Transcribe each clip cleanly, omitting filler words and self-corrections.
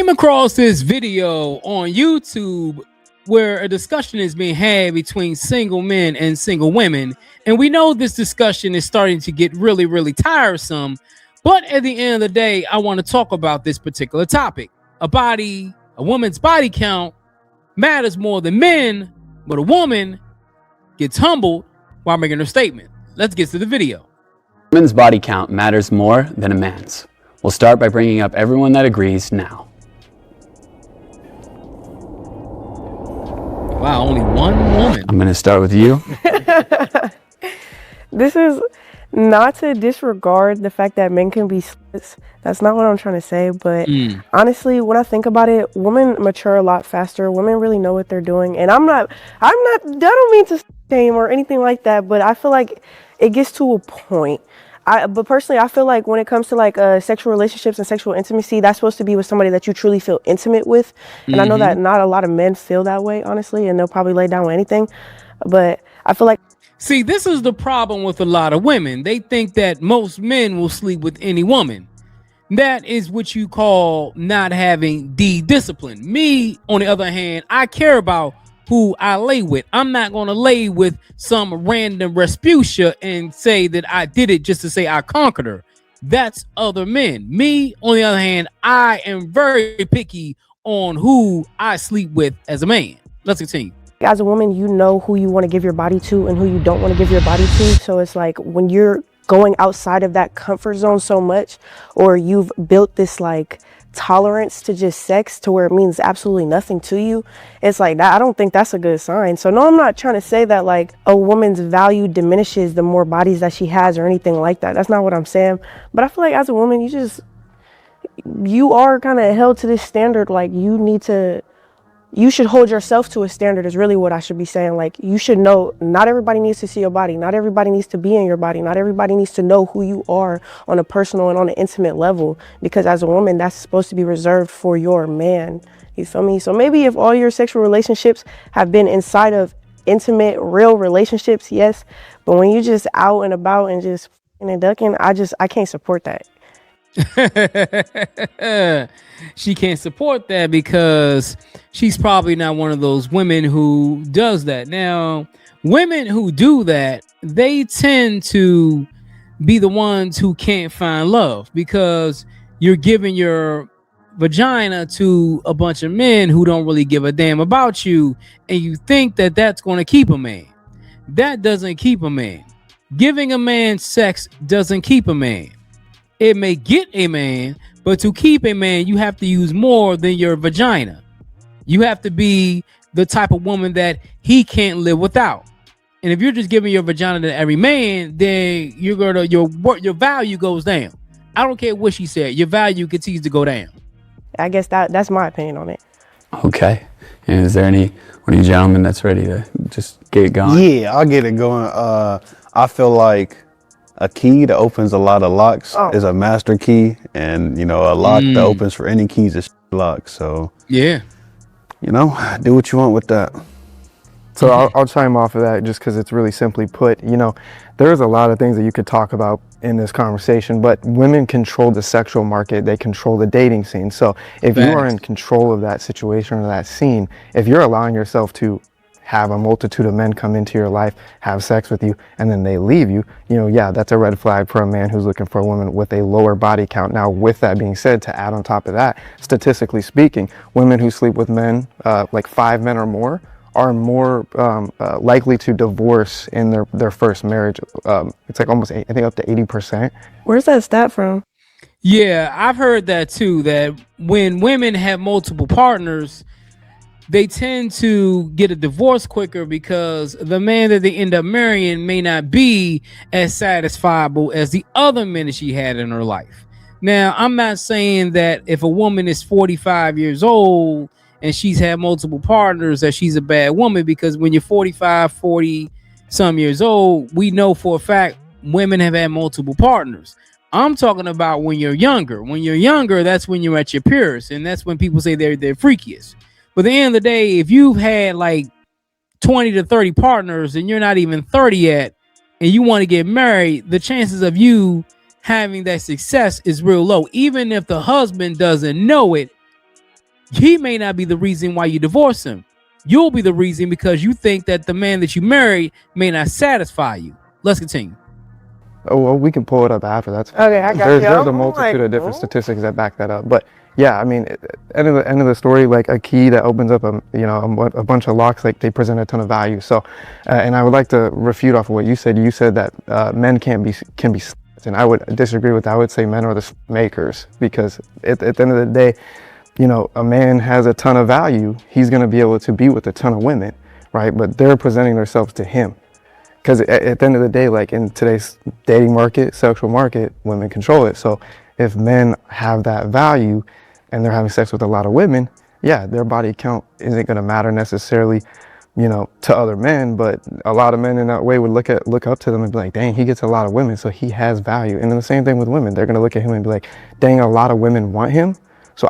came across this video on YouTube where a discussion is being had between single men and single women. And we know this discussion is starting to get really, really tiresome. But at the end of the day, I want to talk about this particular topic. A woman's body count matters more than men, but a woman gets humbled while making her statement. Let's get to the video. A woman's body count matters more than a man's. We'll start by bringing up everyone that agrees now. Wow, only one woman. I'm going to start with you. This is not to disregard the fact that men can be sluts. That's not what I'm trying to say. But honestly, when I think about it, women mature a lot faster. Women really know what they're doing. And I don't mean to shame or anything like that, but I feel like it gets to a point. But personally, I feel like when it comes to like sexual relationships and sexual intimacy, that's supposed to be with somebody that you truly feel intimate with. And I know that not a lot of men feel that way, honestly, and they'll probably lay down with anything. But I feel like... See, this is the problem with a lot of women. They think that most men will sleep with any woman. That is what you call not having discipline. Me, on the other hand, I care about who I lay with. I'm not going to lay with some random Rasputia and say that I did it just to say I conquered her. That's other men. Me, on the other hand, I am very picky on who I sleep with as a man. Let's continue. As a woman, you know who you want to give your body to and who you don't want to give your body to. So it's like when you're going outside of that comfort zone so much, or you've built this like tolerance to just sex to where it means absolutely nothing to you, it's like that. I don't think that's a good sign. So no, I'm not trying to say that like a woman's value diminishes the more bodies that she has or anything like that. That's not what I'm saying. But I feel like as a woman, you are kind of held to this standard. Like you should hold yourself to a standard is really what I should be saying. Like you should know not everybody needs to see your body. Not everybody needs to be in your body. Not everybody needs to know who you are on a personal and on an intimate level, because as a woman, that's supposed to be reserved for your man. You feel me? So maybe if all your sexual relationships have been inside of intimate, real relationships, yes. But when you just out and about and just and ducking, I can't support that. She can't support that because she's probably not one of those women who does that. Now, women who do that, they tend to be the ones who can't find love because you're giving your vagina to a bunch of men who don't really give a damn about you, and you think that that's going to keep a man. That doesn't keep a man. Giving a man sex doesn't keep a man. It may get a man, but to keep a man, you have to use more than your vagina. You have to be the type of woman that he can't live without. And if you're just giving your vagina to every man, then your value goes down. I don't care what she said. Your value continues to go down. I guess that's my opinion on it. Okay. And is there one of you gentlemen that's ready to just get it going? Yeah, I'll get it going. I feel like a key that opens a lot of locks is a master key, and a lock that opens for any keys is lock. So yeah, do what you want with that. So I'll chime off of that just because it's really simply put. There's a lot of things that you could talk about in this conversation, but women control the sexual market. They control the dating scene. So if you are in control of that situation or that scene, if you're allowing yourself to have a multitude of men come into your life, have sex with you, and then they leave you, that's a red flag for a man who's looking for a woman with a lower body count. Now, with that being said, to add on top of that, statistically speaking, women who sleep with men, like 5 men or more, are more likely to divorce in their first marriage. It's like almost, I think, up to 80%. Where's that stat from? Yeah, I've heard that too, that when women have multiple partners, they tend to get a divorce quicker because the man that they end up marrying may not be as satisfiable as the other men that she had in her life. Now, I'm not saying that if a woman is 45 years old and she's had multiple partners that she's a bad woman, because when you're 45, 40 some years old, we know for a fact women have had multiple partners. I'm talking about when you're younger. When you're younger, that's when you're at your purest, and that's when people say they're freakiest. But at the end of the day, if you've had like 20 to 30 partners and you're not even 30 yet and you want to get married, the chances of you having that success is real low. Even if the husband doesn't know it, he may not be the reason why you divorce him. You'll be the reason because you think that the man that you married may not satisfy you. Let's continue. Oh, well, we can pull it up after. That's Okay, I got you. there's a I'm multitude like, of different oh. statistics that back that up. But yeah, I mean, end of the story, like a key that opens up a bunch of locks, like they present a ton of value. So, and I would like to refute off of what you said. You said that men can be and I would disagree with that. I would say men are the makers, because at the end of the day, a man has a ton of value. He's going to be able to be with a ton of women, right? But they're presenting themselves to him. Because at the end of the day, like in today's dating market, sexual market, women control it. So if men have that value and they're having sex with a lot of women, yeah, their body count isn't going to matter necessarily, to other men. But a lot of men in that way would look up to them and be like, dang, he gets a lot of women, so he has value. And then the same thing with women. They're going to look at him and be like, dang, a lot of women want him. So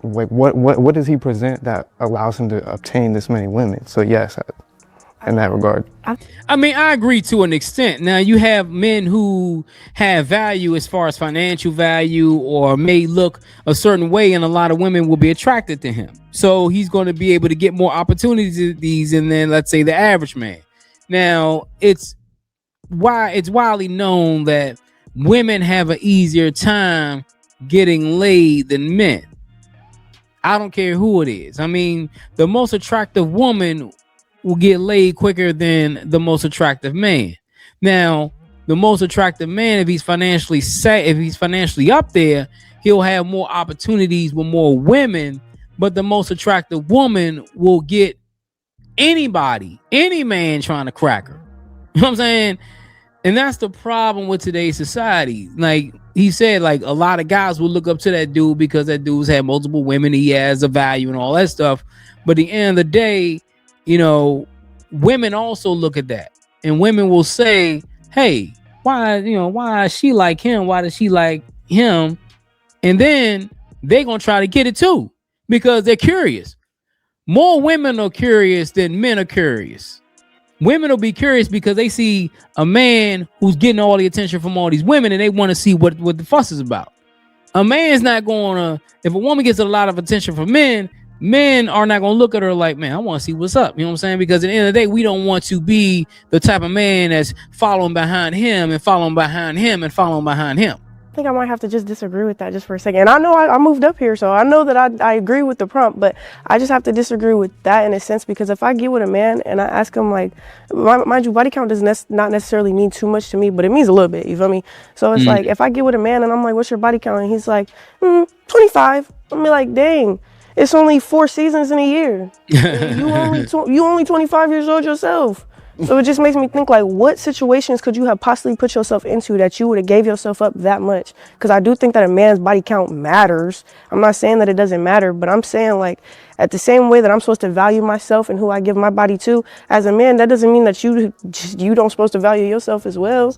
what does he present that allows him to obtain this many women? So yes, in that regard. I mean, I agree to an extent. Now, you have men who have value as far as financial value or may look a certain way, and a lot of women will be attracted to him. So he's going to be able to get more opportunities than, let's say, the average man. Now, it's widely known that women have an easier time getting laid than men. I don't care who it is. I mean, the most attractive woman will get laid quicker than the most attractive man. Now, the most attractive man, if he's financially up there, he'll have more opportunities with more women. But the most attractive woman will get any man trying to crack her. You know what I'm saying? And that's the problem with today's society. Like he said, like a lot of guys will look up to that dude because that dude's had multiple women. He has a value and all that stuff. But at the end of the day, women also look at that, and women will say, hey, why is she like him? Why does she like him? And then they're going to try to get it too, because they're curious. More women are curious than men are curious. Women will be curious because they see a man who's getting all the attention from all these women, and they want to see what the fuss is about. A man's not going to, if a woman gets a lot of attention from men are not going to look at her like, man, I want to see what's up. You know what I'm saying? Because at the end of the day, we don't want to be the type of man that's following behind him and following behind him and following behind him. I think I might have to just disagree with that just for a second. And I know I moved up here, so I know that I agree with the prompt, but I just have to disagree with that in a sense, because if I get with a man and I ask him, like, mind you, body count does not necessarily mean too much to me, but it means a little bit, you feel me? So it's like, if I get with a man and I'm like, what's your body count? And he's like, 25. I'm like, dang, it's only 4 seasons in a year. You only 25 years old yourself. So it just makes me think, like, what situations could you have possibly put yourself into that you would have gave yourself up that much? Because I do think that a man's body count matters. I'm not saying that it doesn't matter, but I'm saying, like, at the same way that I'm supposed to value myself and who I give my body to, as a man, that doesn't mean that you don't supposed to value yourself as well.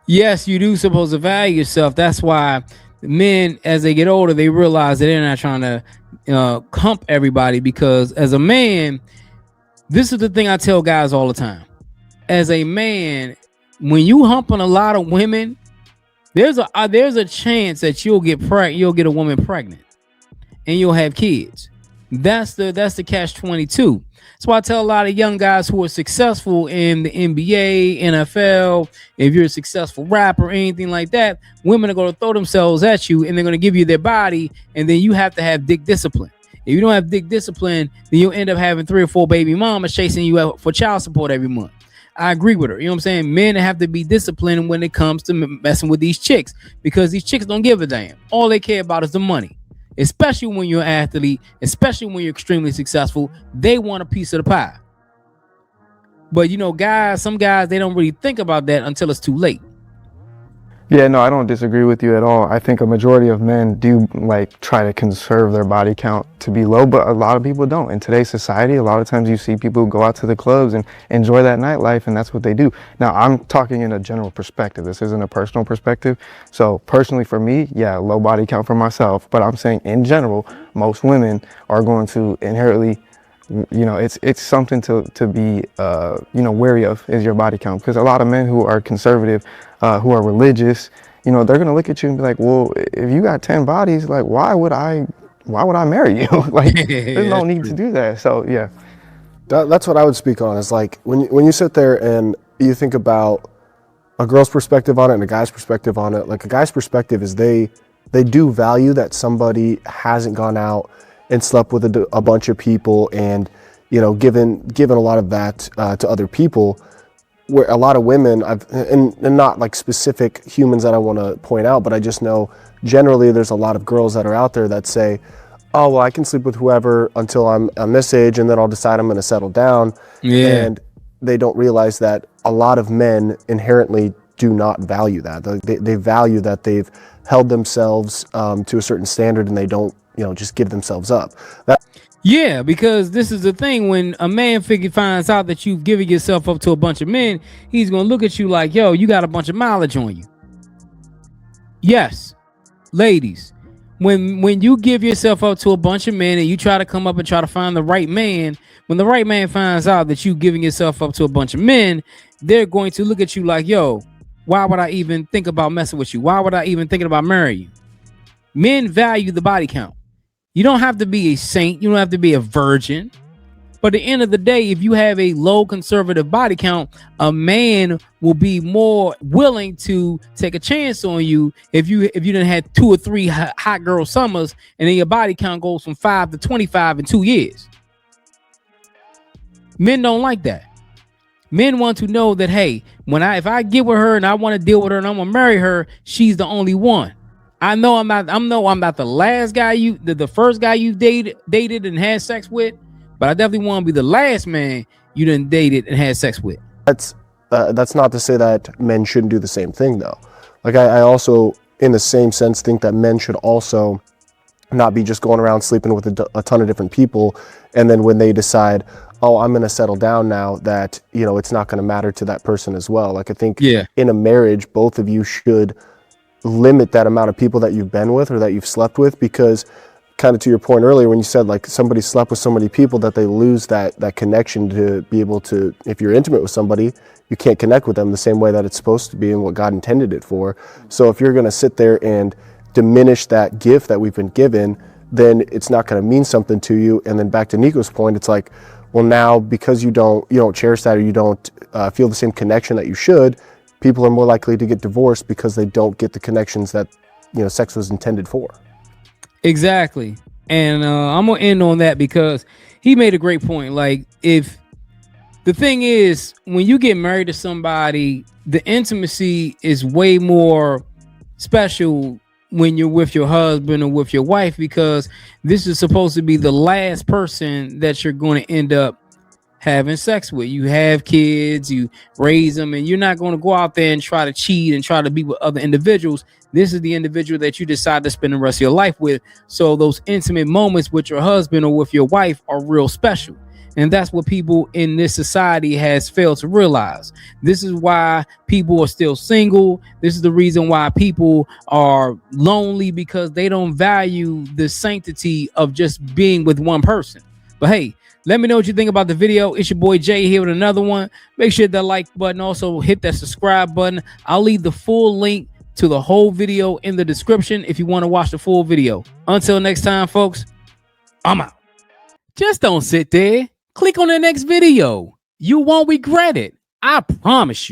Yes, you do supposed to value yourself. That's why men, as they get older, they realize that they're not trying to hump everybody, because as a man, this is the thing I tell guys all the time. As a man, when you humping a lot of women, there's a chance that you'll get a woman pregnant, and you'll have kids. That's the catch-22. That's why I tell a lot of young guys who are successful in the NBA, NFL, if you're a successful rapper or anything like that, women are going to throw themselves at you, and they're going to give you their body, and then you have to have dick discipline. If you don't have dick discipline, then you'll end up having 3 or 4 baby mamas chasing you out for child support every month. I agree with her. You know what I'm saying? Men have to be disciplined when it comes to messing with these chicks, because these chicks don't give a damn. All they care about is the money, especially when you're an athlete, especially when you're extremely successful. They want a piece of the pie. But, some guys, they don't really think about that until it's too late. Yeah, no, I don't disagree with you at all. I think a majority of men do try to conserve their body count to be low, but a lot of people don't. In today's society, a lot of times you see people go out to the clubs and enjoy that nightlife, and that's what they do. Now, I'm talking in a general perspective. This isn't a personal perspective. So personally for me, yeah, low body count for myself, but I'm saying in general, most women are going to inherently, it's something to be, wary of, is your body count. Because a lot of men who are conservative, who are religious, they're going to look at you and be like, well, if you got 10 bodies, like, why would I why would I marry you? Like, there's no need to do that. So yeah. That's what I would speak on. Is like when you sit there and you think about a girl's perspective on it and a guy's perspective on it. Like a guy's perspective is they do value that somebody hasn't gone out and slept with a bunch of people and, you know, given a lot of that to other people. Where a lot of women, and not like specific humans that I want to point out, but I just know generally there's a lot of girls that are out there that say, oh, well, I can sleep with whoever until I'm this age and then I'll decide I'm going to settle down. Yeah. And they don't realize that a lot of men inherently do not value that. They value that they've held themselves to a certain standard and they don't, you know, just give themselves up. Yeah, because this is the thing. When a man finds out that you've given yourself up to a bunch of men, he's going to look at you like, yo, you got a bunch of mileage on you. Yes, ladies, when you give yourself up to a bunch of men and you try to come up and try to find the right man, when the right man finds out that you've given yourself up to a bunch of men, they're going to look at you like, yo, why would I even think about messing with you? Why would I even think about marrying you? Men value the body count. You don't have to be a saint. You don't have to be a virgin. But at the end of the day, if you have a low conservative body count, a man will be more willing to take a chance on you if you didn't have 2 or 3 hot girl summers and then your body count goes from 5 to 25 in 2 years. Men don't like that. Men want to know that, hey, if I get with her and I want to deal with her and I'm gonna marry her, she's the only one. I know I'm not the last guy the first guy you dated and had sex with, but I definitely want to be the last man you done dated and had sex with. That's not to say that men shouldn't do the same thing though. Like I also, in the same sense, think that men should also not be just going around sleeping with a ton of different people, and then when they decide, oh, I'm going to settle down now, that, you know, it's not going to matter to that person as well. Like I think in a marriage, both of you should limit that amount of people that you've been with or that you've slept with, because kind of to your point earlier when you said like somebody slept with so many people that they lose that connection to be able to, if you're intimate with somebody, you can't connect with them the same way that it's supposed to be and what God intended it for. So if you're going to sit there and diminish that gift that we've been given, then it's not going to mean something to you. And then back to Nico's point, it's like, well, now because you don't cherish that, or you don't feel the same connection that you should, people are more likely to get divorced because they don't get the connections that, you know, sex was intended for. Exactly. And I'm gonna end on that because he made a great point. Like, if the thing is, when you get married to somebody, the intimacy is way more special when you're with your husband or with your wife, because this is supposed to be the last person that you're going to end up having sex with. You have kids, you raise them, and you're not going to go out there and try to cheat and try to be with other individuals. This is the individual that you decide to spend the rest of your life with. So those intimate moments with your husband or with your wife are real special. And that's what people in this society has failed to realize. This is why people are still single. This is the reason why people are lonely, because they don't value the sanctity of just being with one person. But hey, let me know what you think about the video. It's your boy Jay here with another one. Make sure that like button, also hit that subscribe button. I'll leave the full link to the whole video in the description if you want to watch the full video. Until next time, folks, I'm out. Just don't sit there. Click on the next video. You won't regret it. I promise you.